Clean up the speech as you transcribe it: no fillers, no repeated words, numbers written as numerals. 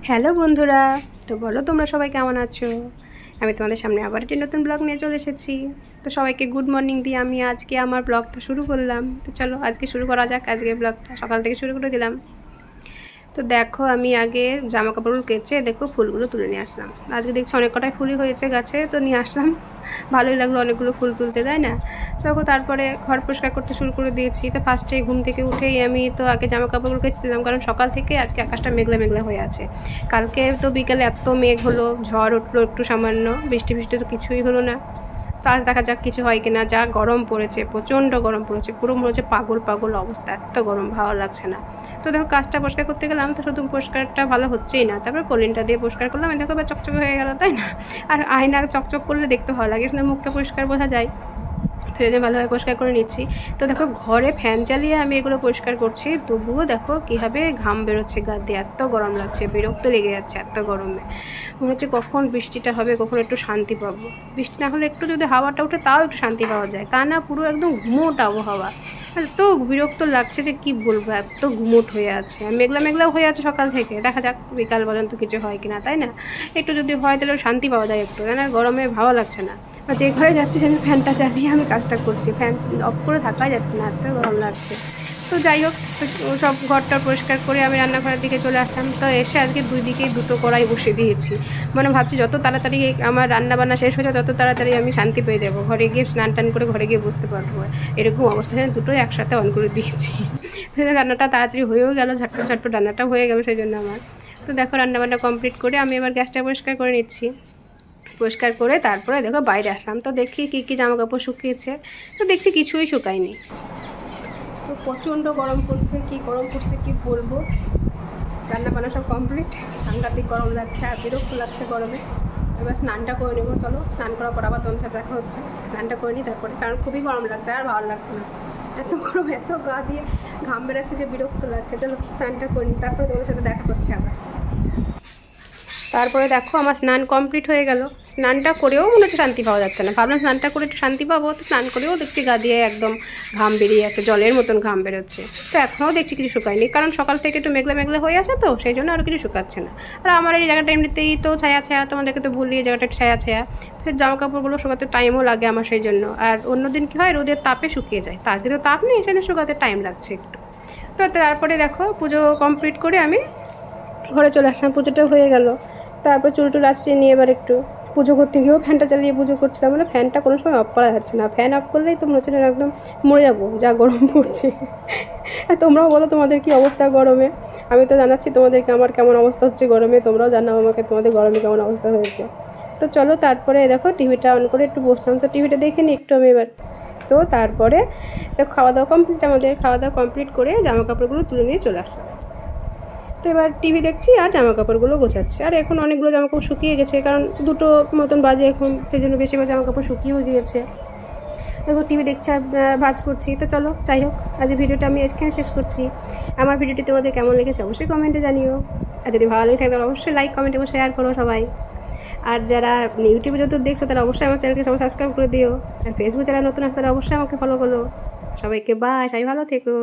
Hello বন্ধুরা, তো বলো তোমরা সবাই কেমন আছো। আমি তোমাদের সামনে আবার একটি নতুন ব্লগ নিয়ে চলে এসেছি। তো সবাইকে গুড মর্নিং দিয়ে আমি আজকে আমার ব্লগটা শুরু করলাম। তো চলো আজকে শুরু করা যাক। আজকে ব্লগটা সকাল থেকে শুরু করে দিলাম। তো দেখো আমি আগে জামা কাপড়গুলো কেচে দেখো ফুলগুলো তুলে নিয়ে আসলাম। আজকে দেখছি অনেক কটাই ফুলই হয়েছে গাছে, তো নিয়ে আসলাম। ভালোই লাগলো অনেকগুলো ফুল তুলতে, তাই না। দেখো তারপরে ঘর পরিষ্কার করতে শুরু করে দিয়েছি। তো ফার্স্টে ঘুম থেকে উঠেই আমি তো আগে জামা কাপড়গুলো কেচে দিলাম, কারণ সকাল থেকে আজকে আকাশটা মেঘলা মেঘলা হয়ে আছে। কালকে তো বিকেলে এত মেঘ হলো, ঝড় উঠলো একটু সামান্য, বৃষ্টি তো কিছুই হলো না। তো আজ দেখা যাক কিছু হয় কিনা। যা গরম পড়েছে, প্রচণ্ড গরম পড়েছে, পুরো মনে হচ্ছে পাগল পাগল অবস্থা, এত গরম, ভালো লাগছে না। তো দেখো কাজটা পরিষ্কার করতে গেলাম, তো শুধু পরিষ্কারটা ভালো হচ্ছেই না, তারপরে কলিনটা দিয়ে পরিষ্কার করলাম, দেখো এবার চকচকে হয়ে গেল, তাই না। আর আয়না চকচক করলে দেখতে ভালো লাগে, শুধু মুখটা পরিষ্কার বোঝা যায়। তো এই জন্য ভালোভাবে পরিষ্কার করে নিচ্ছি। তো দেখো ঘরে ফ্যান চালিয়ে আমি এগুলো পরিষ্কার করছি, তবুও দেখো কীভাবে ঘাম বেরোচ্ছে গা দিয়ে, এত গরম লাগছে, বিরক্ত লেগে যাচ্ছে এত গরমে। মনে হচ্ছে কখন বৃষ্টিটা হবে, কখন একটু শান্তি পাবো। বৃষ্টি না হলে একটু যদি হাওয়াটা উঠে তাও একটু শান্তি পাওয়া যায়, তা না পুরো একদম ঘুমোট আবহাওয়া। এত বিরক্ত লাগছে যে কি বলবো, এত ঘুমোট হয়ে আছে, মেঘলা মেঘলাও হয়ে আছে সকাল থেকে। দেখা যাক বিকাল পর্যন্ত কিছু হয় কিনা, তাই না। একটু যদি হয় তাহলে শান্তি পাওয়া যায় একটু, তাই না। গরমে ভালো লাগছে না। আর যে ঘরে যাচ্ছি সেখানে ফ্যানটা চালিয়ে আমি কাজটা করছি, ফ্যান অফ করে থাকাই যাচ্ছে না, এত গরম লাগছে। তো যাই হোক, সব ঘরটা পরিষ্কার করে আমি রান্নাঘরের দিকে চলে আসলাম। তো এসে আজকে দুই দিকেই দুটো কড়াই বসিয়ে দিয়েছি। মানে ভাবছি যত তাড়াতাড়ি আমার রান্না বান্না শেষ হয়ে যায় তত তাড়াতাড়ি আমি শান্তি পেয়ে যাবো, ঘরে গিয়ে স্নান টান করে ঘরে গিয়ে বসতে পারবো। এরকম অবস্থা দুটোই একসাথে অন করে দিয়েছি। রান্নাটা তাড়াতাড়ি হয়েও গেল, ঝটপট ঝটপট রান্নাটা হয়ে গেল সেই জন্য আমার। তো দেখো রান্নাবান্না কমপ্লিট করে আমি এবার গ্যাসটা পরিষ্কার করে নিচ্ছি। পরিষ্কার করে তারপরে দেখো বাইরে আসলাম, তো দেখি কী কী জামা কাপড় শুকিয়েছে। তো দেখছি কিছুই শুকায়নি। তো প্রচণ্ড গরম পড়ছে, কি গরম পড়ছে কি বলবো। রান্না বান্না সব কমপ্লিট, সাংঘাতিক গরম লাগছে আর বিরক্ত লাগছে গরমে। এবার স্নানটা করে নেবো, চলো স্নান করার পর আবার তোমার সাথে দেখা হচ্ছে। স্নানটা করে নিই তারপরে, কারণ খুবই গরম লাগছে আর ভালো লাগছে না, এত গরম, এত গা দিয়ে ঘাম বেড়াচ্ছে যে বিরক্ত লাগছে। চলো স্নানটা করে নিই, তারপরে তোমার সাথে দেখা করছে আবার। তারপরে দেখো আমার স্নান কমপ্লিট হয়ে গেল। স্নানটা করেও মনে হচ্ছে শান্তি পাওয়া যাচ্ছে না। ভাবলাম স্নানটা করে একটু শান্তি পাবো, তো স্নান করেও দেখছি গা দিয়ে একদম ঘাম বেরিয়ে যাচ্ছে, জলের মতন ঘাম বেরোচ্ছে। তো এখনও দেখছি কিছু শুকায়নি, কারণ সকাল থেকে একটু মেঘলা মেঘলা হয়ে আছে, তো সেই জন্য আরও কিছু শুকাচ্ছে না। আর আমার এই জায়গাটা এমনিতেই তো ছায়া ছায়া, তোমাদেরকে তো বললি এই জায়গাটা একটু ছায়া ছায়া, তো জামা কাপড়গুলো শুকাতে টাইমও লাগে আমার সেই জন্য। আর অন্যদিন কী হয়, রোদের তাপে শুকিয়ে যায়, তো আজকে তো তাপ নেই, সেজন্য শুকাতে টাইম লাগছে একটু। তো তারপরে দেখো পুজো কমপ্লিট করে আমি ঘরে চলে আসলাম, পুজোটা হয়ে গেল। তারপর চুল টুল আঁচড়িয়ে নিয়ে এবার একটু পুজো করতে গিয়েও ফ্যানটা চালিয়ে পুজো করছিলাম। মানে ফ্যানটা কোনো সময় অফ করা যাচ্ছে না, ফ্যান অফ করলেই তো মনে হচ্ছে একদম মরে যাবো, যা গরম পড়ছে। তোমরাও বলো তোমাদের কি অবস্থা গরমে। আমি তো জানাচ্ছি তোমাদেরকে আমার কেমন অবস্থা হচ্ছে গরমে, তোমরাও জানাও আমাকে তোমাদের গরমে কেমন অবস্থা হয়েছে। তো চলো তারপরে দেখো টিভিটা অন করে একটু বসলাম, তো টিভিটা দেখে নিই একটু আমি এবার। তো তারপরে দেখো খাওয়া দাওয়া কমপ্লিট, আমাদের খাওয়া দাওয়া কমপ্লিট করে জামা কাপড়গুলো তুলে নিয়ে চলে আসলাম। তো এবার টিভি দেখছি আর জামা কাপড়গুলো গোছাচ্ছি। আর এখন অনেকগুলো জামা কাপড় শুকিয়ে গেছে, কারণ 2টো মতন বাজে এখন, সেই জন্য বেশিরভাগ জামা কাপড় শুকিয়েও গিয়েছে। দেখো টিভি দেখছি আর ভাজ করছি। তো চলো যাই হোক, আজ ভিডিওটা আমি এখানে শেষ করছি। আমার ভিডিওটি তোমাদের কেমন লেগেছে অবশ্যই কমেন্টে জানিও। আর যদি ভালো লাগে থাকে তাহলে অবশ্যই লাইক কমেন্ট এবং শেয়ার করো সবাই। আর যারা ইউটিউবে যত দেখছো তারা অবশ্যই আমার চ্যানেলকে সবাই সাবস্ক্রাইব করে দিও। আর ফেসবুক যারা নতুন আসে তারা অবশ্যই আমাকে ফলো করো। সবাইকে বাই, সবাই ভালো থেকো।